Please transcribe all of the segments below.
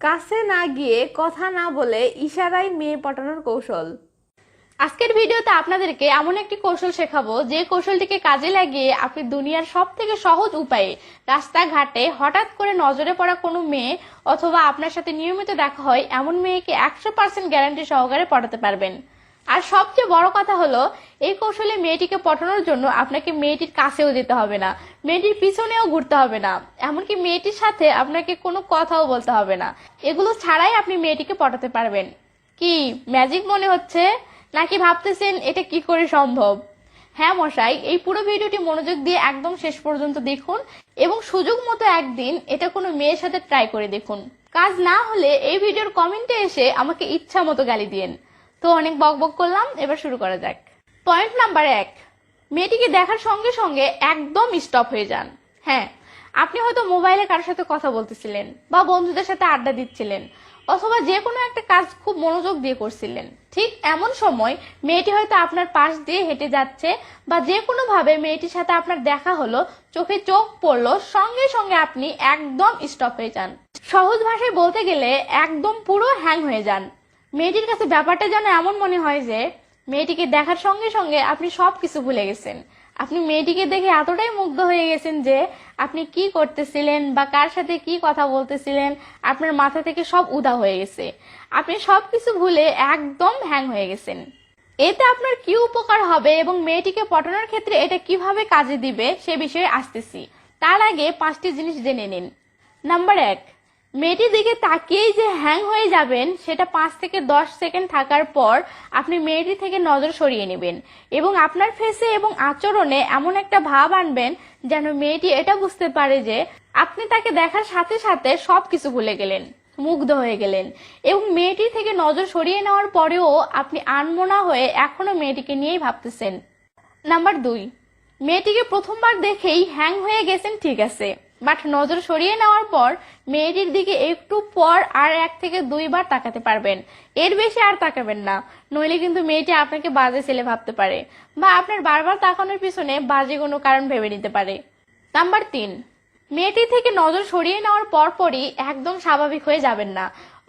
কাছে না গিয়ে কথা না বলে ইশারায় মেয়ে পটানোর কৌশল। আজকের ভিডিওতে আপনাদেরকে এমন একটি কৌশল শেখাবো যে কৌশলটিকে কাজে লাগিয়ে আপনি দুনিয়ার সব থেকে সহজ উপায়ে রাস্তাঘাটে হঠাৎ করে নজরে পড়া কোনো মেয়ে অথবা আপনার সাথে নিয়মিত দেখা হয় এমন মেয়েকে 100% গ্যারান্টি সহকারে পটাতে পারবেন। আর সবচেয়ে বড় কথা হলো, এই কৌশলে মেয়েটিকে পটানোর জন্য আপনাকে মেয়েটির কাছেও যেতে হবে না, মেয়েটির পিছনেও ঘুরতে হবে না, এমনকি মেয়েটির সাথে আপনাকে কোনো কথাও বলতে হবে না। এগুলো ছাড়াই আপনি মেয়েটিকে পটাতে পারবেন। কি ম্যাজিক মনে হচ্ছে নাকি ভাবতেছেন এটা কি করে সম্ভব? হ্যাঁ মশাই, এই পুরো ভিডিওটি মনোযোগ দিয়ে একদম শেষ পর্যন্ত দেখুন এবং সুযোগ মতো একদিন এটা কোনো মেয়ের সাথে ট্রাই করে দেখুন। কাজ না হলে এই ভিডিওর কমেন্টে এসে আমাকে ইচ্ছা মতো গালি দিয়েন। তো অনেক বকবক করলাম, এবার শুরু করা যাক। পয়েন্ট নাম্বার 1, মেয়েটিকে দেখার সঙ্গে সঙ্গে একদম স্টপ হয়ে যান। হ্যাঁ, আপনি হয়তো মোবাইলে কারোর সাথে কথা বলতেছিলেন বা বন্ধুদের সাথে আড্ডা দিচ্ছিলেন অথবা যে কোনো একটা কাজ খুব মনোযোগ দিয়ে করছিলেন। ঠিক এমন সময় মেয়েটি হয়তো আপনার পাশ দিয়ে হেঁটে যাচ্ছে বা যে কোনো ভাবে মেয়েটির সাথে আপনার দেখা হলো, চোখে চোখ পড়লো, সঙ্গে সঙ্গে আপনি একদম স্টপ হয়ে যান। সহজ ভাষায় বলতে গেলে একদম পুরো হ্যাং হয়ে যান। মেয়েটির কাছে ব্যাপারটা যেন এমন মনে হয় যে মেয়েটিকে দেখার সঙ্গে সঙ্গে আপনি সবকিছু ভুলে গেছেন। আপনি মেয়েটিকে দেখে এতটাই মুগ্ধ হয়ে গেছেন যে আপনি কি করতেছিলেন বা কার সাথে কি কথা বলতেছিলেন আপনার মাথা থেকে সব উধাও হয়ে গেছে। আপনি সবকিছু ভুলে একদম হ্যাং হয়ে গেছেন। এতে আপনার কি উপকার হবে এবং মেয়েটিকে পটানোর ক্ষেত্রে এটা কিভাবে কাজে দিবে সে বিষয়ে আসতেছি। তার আগে 5টি জিনিস জেনে নিন। নাম্বার 1, মেয়েটির দিকে তাকিয়েই যে হ্যাং হয়ে যাবেন সেটা 5 থেকে 10 সেকেন্ড থাকার পর আপনি মেয়েটি থেকে নজর সরিয়ে নেবেন এবং আপনার ফেসে এবং আচরণে এমন একটা ভাব আনবেন যেন মেয়েটি এটা বুঝতে পারে যে আপনি তাকে দেখার সাথে সাথে সবকিছু ভুলে গেলেন, মুগ্ধ হয়ে গেলেন এবং মেয়েটির থেকে নজর সরিয়ে নেওয়ার পরেও আপনি আনমনা হয়ে এখনো মেয়েটিকে নিয়েই ভাবতেছেন। নাম্বার 2, মেয়েটিকে প্রথমবার দেখেই হ্যাং হয়ে গেছেন, ঠিক আছে, বাট নজর সরিয়ে নেওয়ার পর মেয়েটির দিকে একটু পর আর 1 থেকে 2 বার তাকাতে পারবেন, এর বেশি আর তাকাবেন না, নইলে কিন্তু মেয়েটি আপনাকে বাজে ছেলে ভাবতে পারে বা আপনার বারবার তাকানোর পিছনে বাজে কোনো কারণ ভেবে নিতে পারে। নাম্বার 3, মেয়েটি থেকে নজর সরিয়ে নেওয়ার পরপরই একদম স্বাভাবিক হয়ে যাবেন না।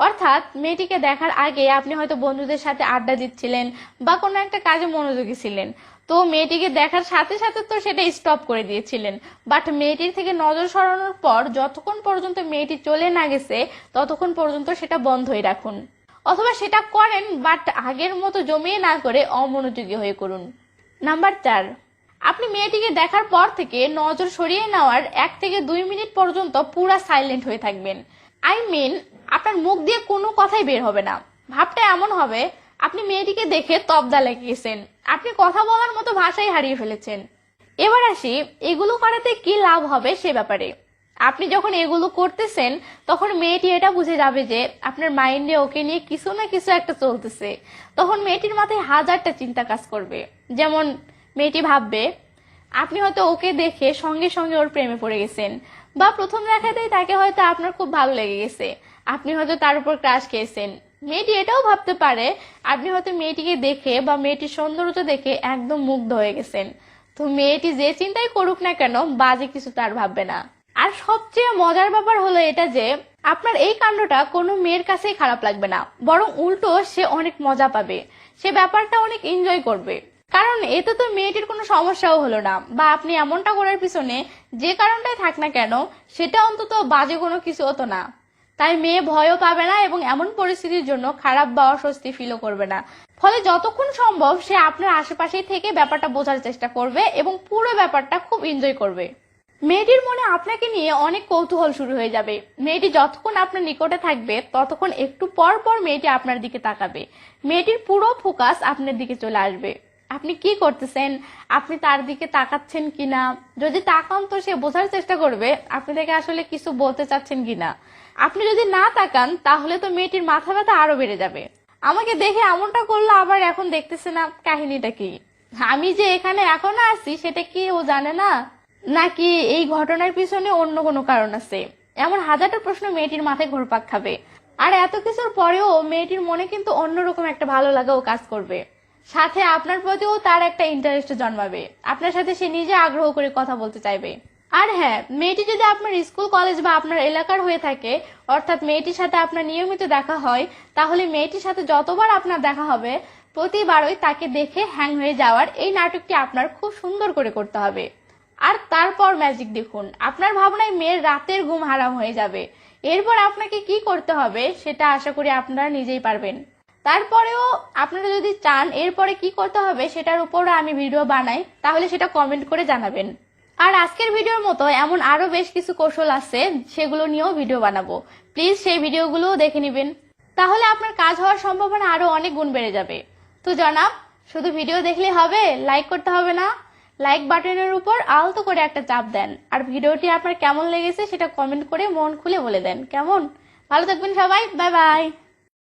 অর্থাৎ মেয়েটিকে দেখার আগে আপনি হয়তো বন্ধুদের সাথে আড্ডা দিচ্ছিলেন বা কোনো একটা কাজে মনোযোগী ছিলেন, তো মেয়েটিকে দেখার সাথে সাথে তো সেটা স্টপ করে দিয়েছিলেন, বাট মেয়েটির থেকে নজর সরানোর পর যতক্ষণ পর্যন্ত মেয়েটি চলে না গেছে ততক্ষণ পর্যন্ত সেটা বন্ধই রাখুন। অথবা সেটা করেন বাট আগের মতো জমিয়ে না করে অমনোযোগী হয়ে করুন। নাম্বার 4, আপনি মেয়েটিকে দেখার পর থেকে নজর সরিয়ে নেওয়ার 1 থেকে 2 মিনিট পর্যন্ত পুরা সাইলেন্ট হয়ে থাকবেন। আপনার মুখ দিয়ে কোনো কথাই বের হবে না। ভাবটা এমন হবে আপনি মেয়েটিকে দেখে তবদা লেগে গেছেন, আপনি কথা বলার মতো ভাষাই হারিয়ে ফেলেছেন। এবার আসি এগুলো করাতে কি লাভ হবে সে ব্যাপারে। আপনি যখন এগুলো করতেছেন তখন মেয়েটি এটা বুঝে যাবে যে আপনার মাইন্ডে ওকে নিয়ে কিছু না কিছু একটা চলতেছে। তখন মেয়েটির মাথায় হাজারটা চিন্তা কাজ করবে। যেমন মেয়েটি ভাববে আপনি হয়তো ওকে দেখে সঙ্গে সঙ্গে ওর প্রেমে পড়ে গেছেন বা প্রথম দেখাতেই তাকে হয়তো আপনার খুব ভালো লেগে গেছে, আপনি হয়তো তার উপর ক্রাশ খেয়েছেন। মেয়েটি এটাও ভাবতে পারে আপনি হয়তো মেয়েটিকে দেখে বা মেয়েটির সৌন্দর্য দেখে একদম মুগ্ধ হয়ে গেছেন। তো মেয়েটি যে চিন্তাই করুক না কেন বাজে কিছু তার ভাববে না। আর সবচেয়ে মজার ব্যাপার হলো এটা যে আপনার এই কাণ্ডটা কোনো মেয়ের কাছেই খারাপ লাগবে না, বরং উল্টো সে অনেক মজা পাবে, সে ব্যাপারটা অনেক এনজয় করবে। কারণ এতে তো মেয়েটির কোনো সমস্যাও হলো না বা আপনি এমনটা করার পিছনে যে কারণটাই থাক না কেন সেটা অন্তত বাজে কোনো কিছু হতো না। তাই মেয়ে ভয়ও পাবে না এবং এমন পরিস্থিতির জন্য খারাপ বা অস্বস্তি ফিলও করবে না। ফলে যতক্ষণ সম্ভব সে আপনার আশেপাশেই থেকে ব্যাপারটা বোঝার চেষ্টা করবে এবং পুরো ব্যাপারটা খুব এনজয় করবে। মেয়েটির মনে আপনাকে নিয়ে অনেক কৌতূহল শুরু হয়ে যাবে। মেয়েটি যতক্ষণ আপনার নিকটে থাকবে ততক্ষণ একটু পর পর মেয়েটি আপনার দিকে তাকাবে, মেয়েটির পুরো ফোকাস আপনার দিকে চলে আসবে। আপনি কি করতেছেন, আপনি তার দিকে তাকাচ্ছেন কিনা, যদি তাকান তো সে বোঝার চেষ্টা করবে আপনি তাকে আসলে কিছু বলতে চাচ্ছেন কিনা। আপনি যদি না তাকান তাহলে তো মেয়েটির মাথা ব্যথা আরো বেড়ে যাবে। আমাকে দেখে এমনটা করলো আবার এখন দেখতেছে না, কাহিনীটা কি? আমি যে এখানে এখনো আছি সেটা কি ও জানে না, নাকি এই ঘটনার পিছনে অন্য কোনো কারণ আছে? এমন হাজারটা প্রশ্ন মেয়েটির মাথায় ঘুরপাক খাবে। আর এত কিছুর পরেও মেয়েটির মনে কিন্তু অন্যরকম একটা ভালো লাগাও কাজ করবে, সাথে আপনার প্রতিও তার একটা ইন্টারেস্ট জন্মাবে, আপনার সাথে সে নিজে আগ্রহ করে কথা বলতে চাইবে। আর হ্যাঁ, মেয়েটি যদি আপনার স্কুল কলেজ বা আপনার এলাকার হয়ে থাকে, অর্থাৎ মেয়েটির সাথে আপনার নিয়মিত দেখা হয়, তাহলে মেয়েটির সাথে যতবার আপনার দেখা হবে প্রতিবারই তাকে দেখে হ্যাং হয়ে যাওয়ার এই নাটকটি আপনার খুব সুন্দর করে করতে হবে। আর তারপর ম্যাজিক দেখুন, আপনার ভাবনায় মেয়ের রাতের ঘুম হারাম হয়ে যাবে। এরপর আপনাকে কি করতে হবে সেটা আশা করি আপনারা নিজেই পারবেন। তারপরেও আপনারা যদি চান এরপরে কি করতে হবে সেটার উপরও আমি ভিডিও বানাই, তাহলে সেটা কমেন্ট করে জানাবেন। আর আজকের ভিডিওর মতো এমন আরো বেশ কিছু কৌশল আছে, সেগুলো নিয়েও ভিডিও বানাবো। প্লিজ সেই ভিডিওগুলোও দেখে নেবেন, তাহলে আপনার কাজ হওয়ার সম্ভাবনা আরো অনেক গুণ বেড়ে যাবে। তো জনাব, শুধু ভিডিও দেখলেই হবে? লাইক করতে হবে না? লাইক বাটনের উপর আলতো করে একটা চাপ দেন, আর ভিডিওটি আপনার কেমন লেগেছে সেটা কমেন্ট করে মন খুলে বলে দেন। কেমন? ভালো থাকবেন সবাই, বাই বাই।